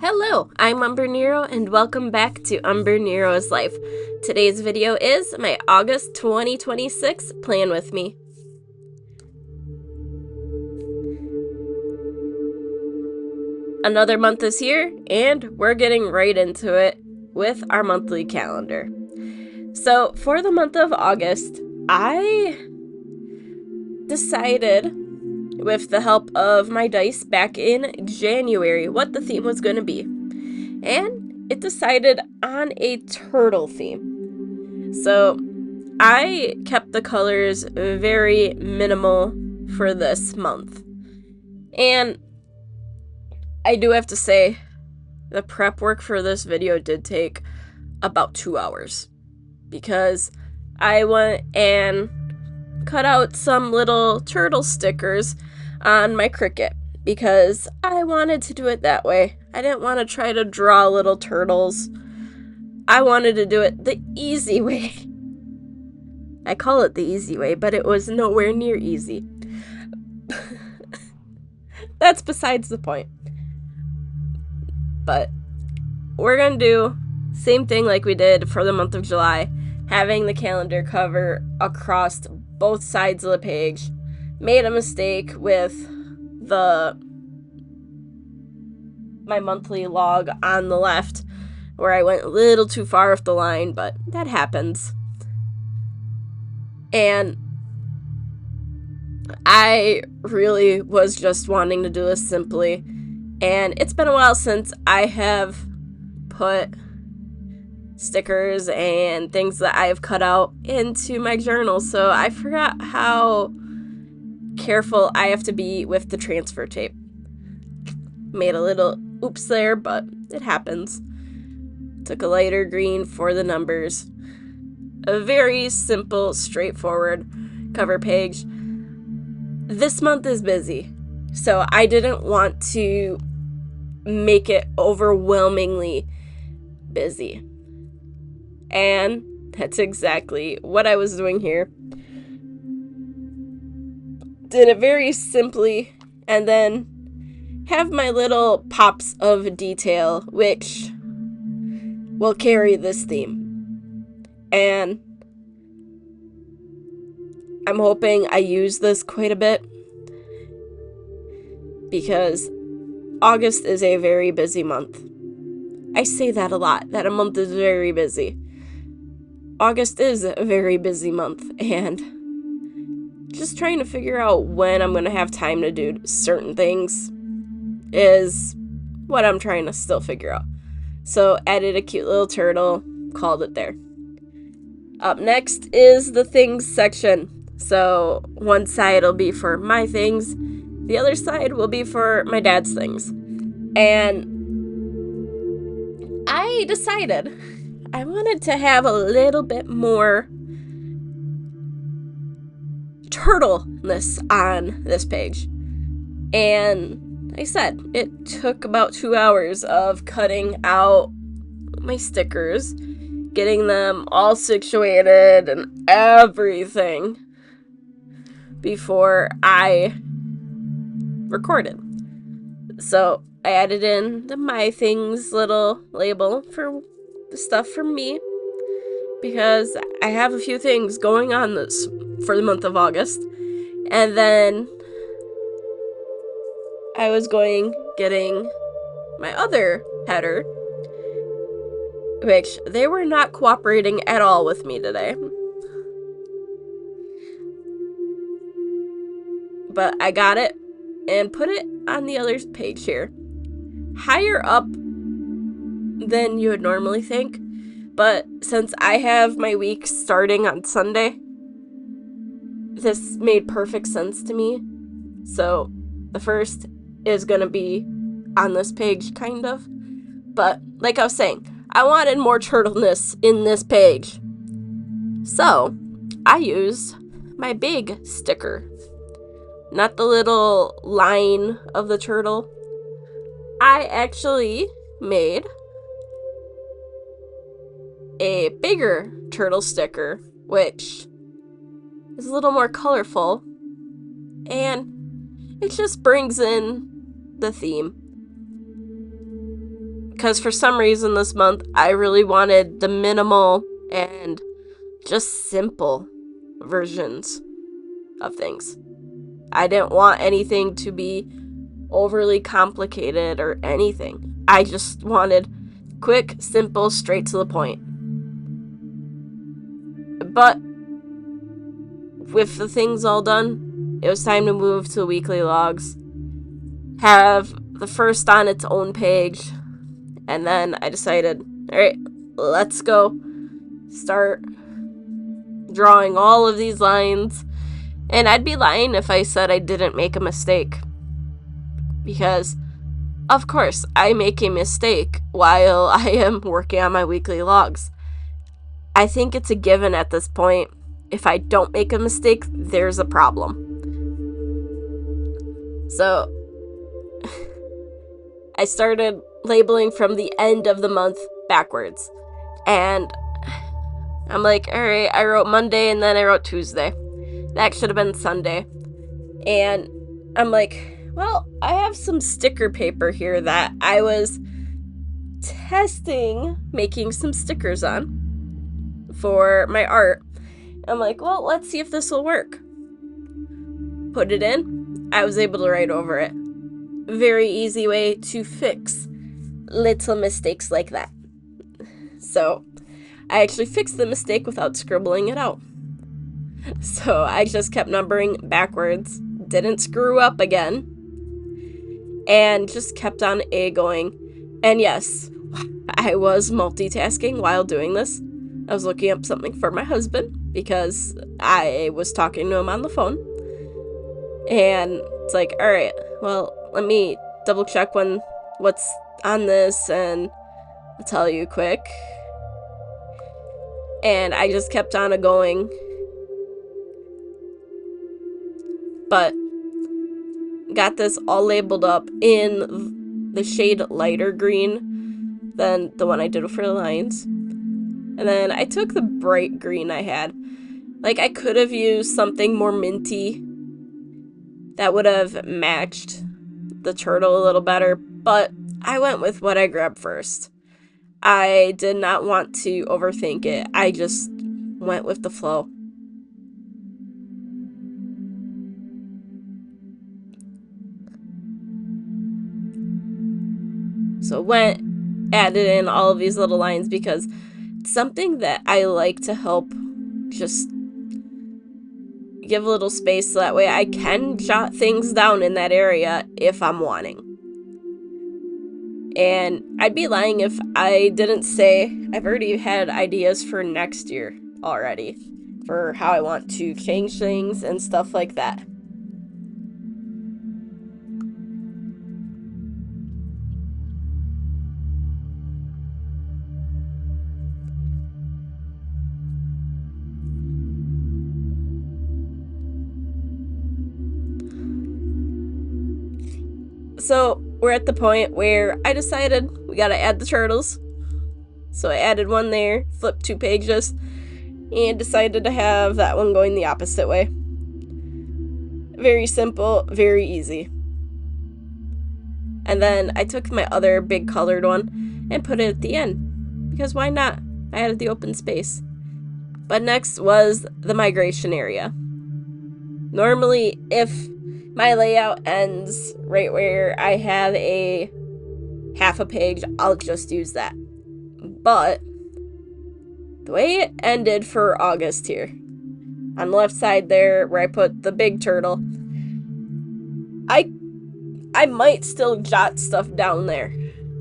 Hello, I'm Umbrenero and welcome back to Umbernero's Life. Today's video is my August 2026 Plan With Me. Another month is here and we're getting right into it with our monthly calendar. So for the month of August, I decided with the help of my dice back in January what the theme was going to be. And it decided on a turtle theme. So I kept the colors very minimal for this month. And I do have to say, the prep work for this video did take about 2 hours. Because I went and cut out some little turtle stickers on my Cricut. Because I wanted to do it that way. I didn't want to try to draw little turtles. I wanted to do it the easy way. I call it the easy way, but it was nowhere near easy. That's besides the point. But we're going to do same thing like we did for the month of July, having the calendar cover across both sides of the page. Made a mistake with my monthly log on the left, where I went a little too far off the line, but that happens. And I really was just wanting to do this simply, and it's been a while since I have put stickers and things that I have cut out into my journal, so I forgot how careful I have to be with the transfer tape. Made a little oops there, but it happens. Took a lighter green for the numbers. A very simple, straightforward cover page. This month is busy, so I didn't want to make it overwhelmingly busy. And that's exactly what I was doing here. Did it very simply, and then have my little pops of detail, which will carry this theme. And I'm hoping I use this quite a bit, because August is a very busy month. I say that a lot, that a month is very busy. August is a very busy month, and just trying to figure out when I'm going to have time to do certain things is what I'm trying to still figure out. So added a cute little turtle, called it there. Up next is the things section. So one side will be for my things, the other side will be for my dad's things. And I decided I wanted to have a little bit more turtleness on this page. And like I said, it took about 2 hours of cutting out my stickers, getting them all situated and everything before I recorded. So I added in the My Things little label for the stuff from me, because I have a few things going on this for the month of August. And then I was getting my other header, which they were not cooperating at all with me today. But I got it and put it on the other page here. Higher up than you would normally think. But since I have my week starting on Sunday, this made perfect sense to me. So the first is going to be on this page, kind of. But like I was saying, I wanted more turtleness in this page. So I used my big sticker. Not the little line of the turtle. I actually made a bigger turtle sticker, which is a little more colorful, and it just brings in the theme. because for some reason this month I really wanted the minimal and just simple versions of things. I didn't want anything to be overly complicated or anything. I just wanted quick, simple, straight to the point. But with the things all done, it was time to move to weekly logs. Have the first on its own page. And then I decided, alright, let's go. Start drawing all of these lines. And I'd be lying if I said I didn't make a mistake. Because, of course, I make a mistake while I am working on my weekly logs. I think it's a given at this point. If I don't make a mistake, there's a problem. So, I started labeling from the end of the month backwards. And I'm like, alright, I wrote Monday and then I wrote Tuesday. That should have been Sunday. And I'm like, well, I have some sticker paper here that I was testing making some stickers on for my art. I'm like, well, let's see if this will work. Put it in. I was able to write over it. Very easy way to fix little mistakes like that. So I actually fixed the mistake without scribbling it out. So I just kept numbering backwards, didn't screw up again, and just kept on going. And yes, I was multitasking while doing this. I was looking up something for my husband because I was talking to him on the phone. And it's like, alright, well, let me double check what's on this and I'll tell you quick. And I just kept on going. But got this all labeled up in the shade lighter green than the one I did for the lines. And then I took the bright green I had. Like, I could have used something more minty that would have matched the turtle a little better, but I went with what I grabbed first. I did not want to overthink it. I just went with the flow. So added in all of these little lines because it's something that I like to help just give a little space so that way I can jot things down in that area if I'm wanting. And I'd be lying if I didn't say I've already had ideas for next year already for how I want to change things and stuff like that. So we're at the point where I decided we gotta add the turtles. So I added one there, flipped 2 pages, and decided to have that one going the opposite way. Very simple, very easy. And then I took my other big colored one and put it at the end. Because why not? I added the open space. But next was the migration area. Normally, if my layout ends right where I have a half a page, I'll just use that. But the way it ended for August here, on the left side there where I put the big turtle, I might still jot stuff down there,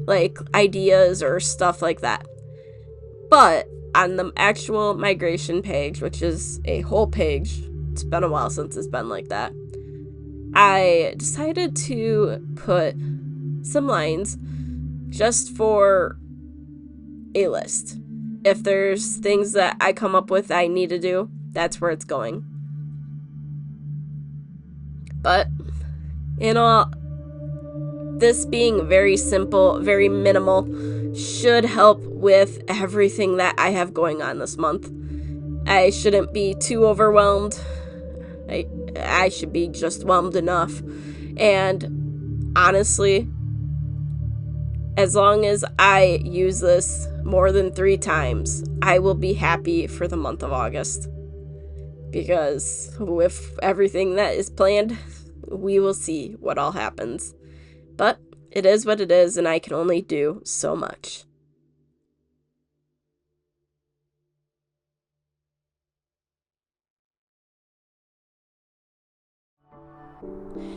like ideas or stuff like that. But on the actual migration page, which is a whole page, it's been a while since it's been like that, I decided to put some lines just for a list. If there's things that I come up with I need to do, that's where it's going. But, in all, this being very simple, very minimal, should help with everything that I have going on this month. I shouldn't be too overwhelmed. I should be just whelmed enough. And honestly, As long as I use this more than 3 times, I will be happy for the month of August. Because with everything that is planned, we will see what all happens. But it is what it is, and I can only do so much.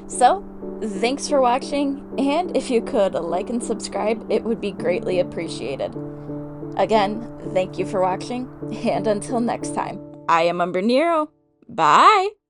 So, thanks for watching, and if you could like and subscribe, it would be greatly appreciated. Again, thank you for watching, and until next time, I am Umbrenero. Bye!